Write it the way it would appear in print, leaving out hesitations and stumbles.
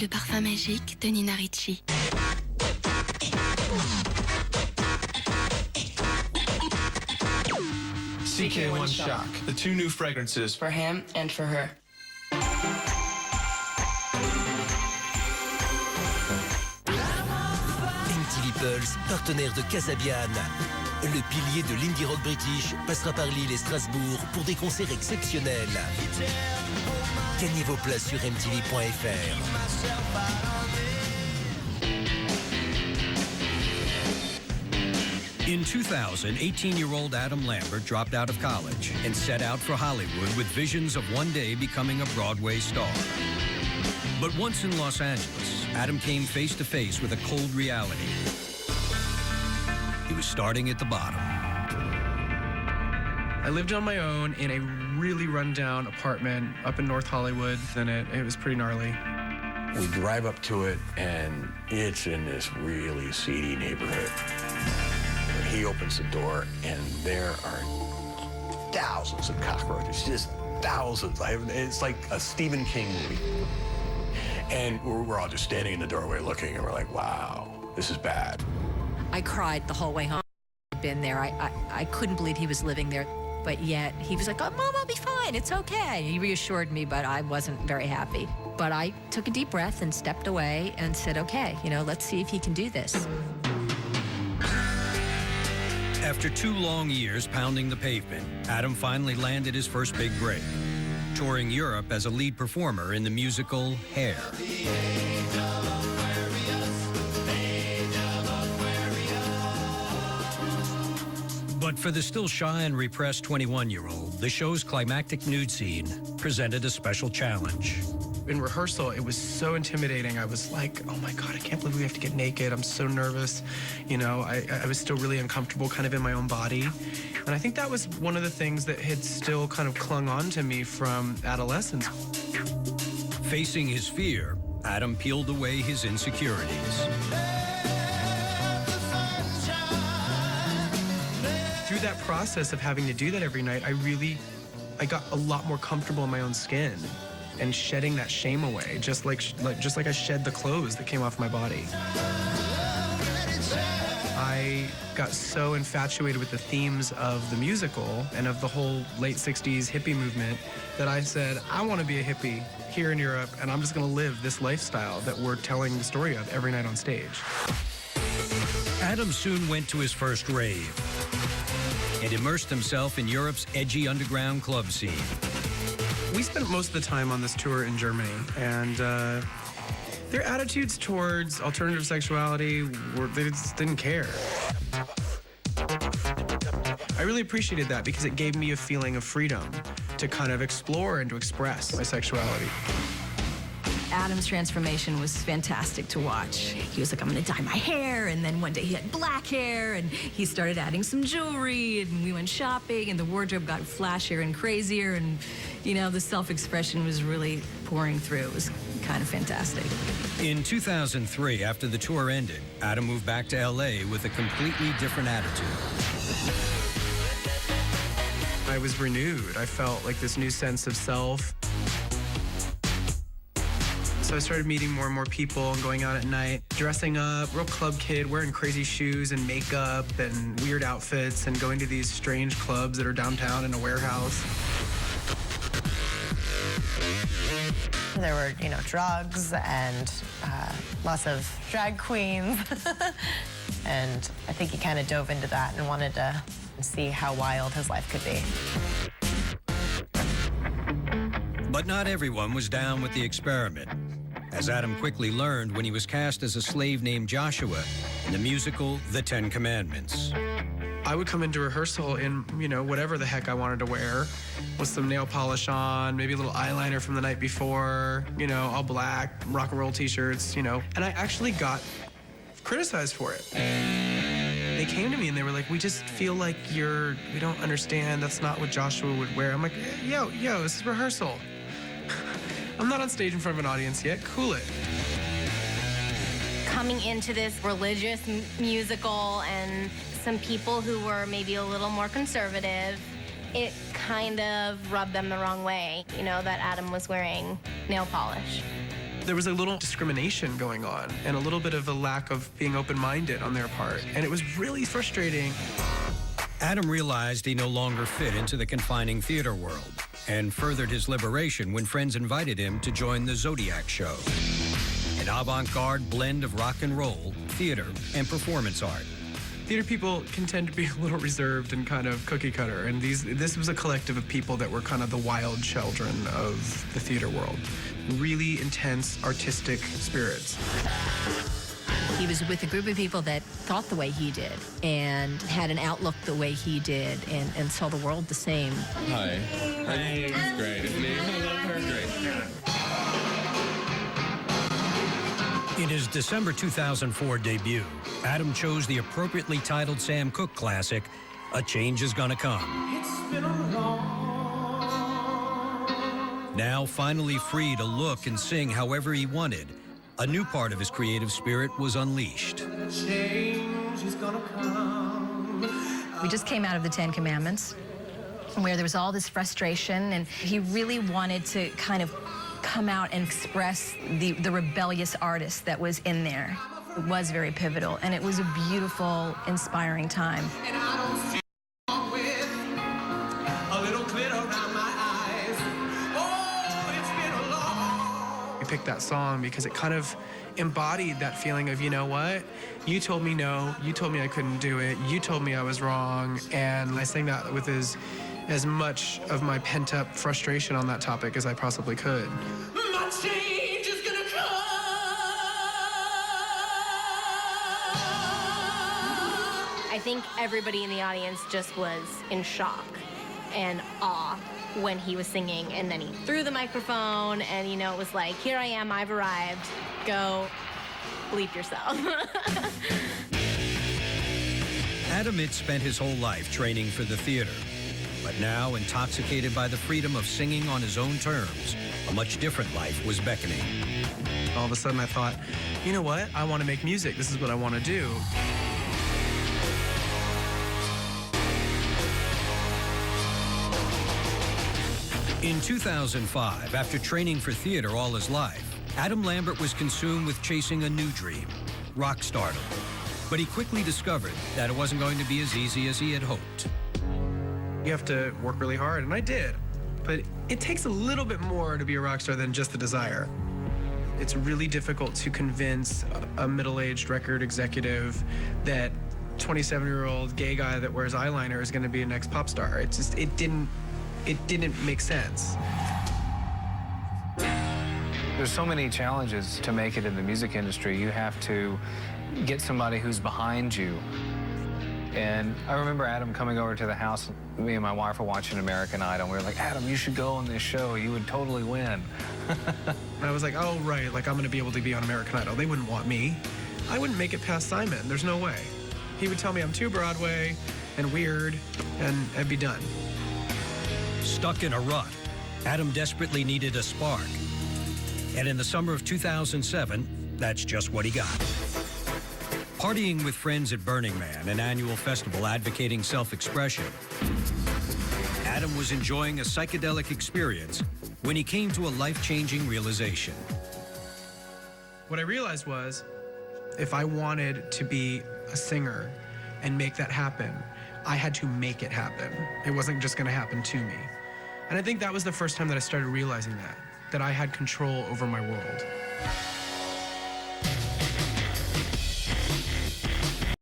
Le parfum magique de Nina Ricci. CK1 Shock, the 2 new fragrances for him and for her. MTV Pulse, partenaire de Casabian. Le pilier de l'indie rock british passera par Lille et Strasbourg pour des concerts exceptionnels. Gagnez vos places sur mtv.fr. In 2000, 18-year-old Adam Lambert dropped out of college and set out for Hollywood with visions of one day becoming a Broadway star. But once in Los Angeles, Adam came face to face with a cold reality. He was starting at the bottom. I lived on my own in a really rundown apartment up in North Hollywood, and it was pretty gnarly. We drive up to it, and it's in this really seedy neighborhood. He opens the door, and there are thousands of cockroaches, just thousands. It's like a Stephen King movie. And we're all just standing in the doorway looking, and we're like, wow, this is bad. I cried the whole way home. I'd been there. I couldn't believe he was living there. But yet, he was like, oh, Mom, I'll be fine. It's okay. He reassured me, but I wasn't very happy. But I took a deep breath and stepped away and said, okay, let's see if he can do this. After 2 long years pounding the pavement, Adam finally landed his first big break, touring Europe as a lead performer in the musical Hair. But for the still shy and repressed 21-year-old, the show's climactic nude scene presented a special challenge. In rehearsal, it was so intimidating. I was like, oh my God, I can't believe we have to get naked. I'm so nervous. I was still really uncomfortable kind of in my own body. And I think that was one of the things that had still kind of clung on to me from adolescence. Facing his fear, Adam peeled away his insecurities. Through that process of having to do that every night, I got a lot more comfortable in my own skin and shedding that shame away, just like I shed the clothes that came off my body. I got so infatuated with the themes of the musical and of the whole late 60s hippie movement that I said, I want to be a hippie here in Europe, and I'm just going to live this lifestyle that we're telling the story of every night on stage. Adam soon went to his first rave and immersed himself in Europe's edgy underground club scene. We spent most of the time on this tour in Germany, and their attitudes towards alternative sexuality they just didn't care. I really appreciated that because it gave me a feeling of freedom to kind of explore and to express my sexuality. Adam's transformation was fantastic to watch. He was like, I'm gonna dye my hair, and then one day he had black hair, and he started adding some jewelry, and we went shopping, and the wardrobe got flashier and crazier, and the self-expression was really pouring through. It was kind of fantastic. In 2003, after the tour ended, Adam moved back to LA with a completely different attitude. I was renewed. I felt like this new sense of self. So I started meeting more and more people and going out at night, dressing up, real club kid, wearing crazy shoes and makeup and weird outfits and going to these strange clubs that are downtown in a warehouse. There were, drugs and lots of drag queens. And I think he kind of dove into that and wanted to see how wild his life could be. But not everyone was down with the experiment, as Adam quickly learned when he was cast as a slave named Joshua in the musical The 10 Commandments. I would come into rehearsal in, whatever the heck I wanted to wear, with some nail polish on, maybe a little eyeliner from the night before, all black, rock and roll t-shirts, And I actually got criticized for it. They came to me and they were like, we just feel like we don't understand, that's not what Joshua would wear. I'm like, yo, this is rehearsal. I'm not on stage in front of an audience yet, cool it. Coming into this religious musical and some people who were maybe a little more conservative, it kind of rubbed them the wrong way, that Adam was wearing nail polish. There was a little discrimination going on and a little bit of a lack of being open-minded on their part. And it was really frustrating. Adam realized he no longer fit into the confining theater world and furthered his liberation when friends invited him to join the Zodiac Show, an avant-garde blend of rock and roll, theater, and performance art. Theater people can tend to be a little reserved and kind of cookie cutter, and this was a collective of people that were kind of the wild children of the theater world. Really intense, artistic spirits. He was with a group of people that thought the way he did and had an outlook the way he did and saw the world the same. Hi. Hi. It's great, isn't he? I love her. Great. In his December 2004 debut, Adam chose the appropriately titled Sam Cooke classic, A Change Is Gonna Come. It's been a long... Now finally free to look and sing however he wanted, a new part of his creative spirit was unleashed. Change is gonna come. We just came out of the 10 Commandments, where there was all this frustration, and he really wanted to kind of come out and express the rebellious artist that was in there. It was very pivotal, and it was a beautiful, inspiring time. And I don't feel with a little glitter around my eyes. Oh, it's been a long... We picked that song because it kind of embodied that feeling of, you know what? You told me no, you told me I couldn't do it, you told me I was wrong, and I sang that with as much of my pent-up frustration on that topic as I possibly could. My change is gonna come. I think everybody in the audience just was in shock and awe when he was singing, and then he threw the microphone, and you know, it was like, here I am, I've arrived, go bleep yourself. Adam had spent his whole life training for the theater, but now, intoxicated by the freedom of singing on his own terms, a much different life was beckoning. All of a sudden I thought, you know what? I want to make music. This is what I want to do. In 2005, after training for theater all his life, Adam Lambert was consumed with chasing a new dream, rock stardom. But he quickly discovered that it wasn't going to be as easy as he had hoped. You have to work really hard, and I did. But it takes a little bit more to be a rock star than just the desire. It's really difficult to convince a middle-aged record executive that 27-year-old gay guy that wears eyeliner is going to be a next pop star. It didn't make sense. There's so many challenges to make it in the music industry. You have to get somebody who's behind you. And I remember Adam coming over to the house. Me and my wife were watching American Idol. We were like, Adam, you should go on this show. You would totally win. And I was like, oh, right, like I'm going to be able to be on American Idol. They wouldn't want me. I wouldn't make it past Simon. There's no way. He would tell me I'm too Broadway and weird, and I'd be done. Stuck in a rut, Adam desperately needed a spark. And in the summer of 2007, that's just what he got. Partying with friends at Burning Man, an annual festival advocating self-expression, Adam was enjoying a psychedelic experience when he came to a life-changing realization. What I realized was, if I wanted to be a singer and make that happen, I had to make it happen. It wasn't just going to happen to me. And I think that was the first time that I started realizing that I had control over my world.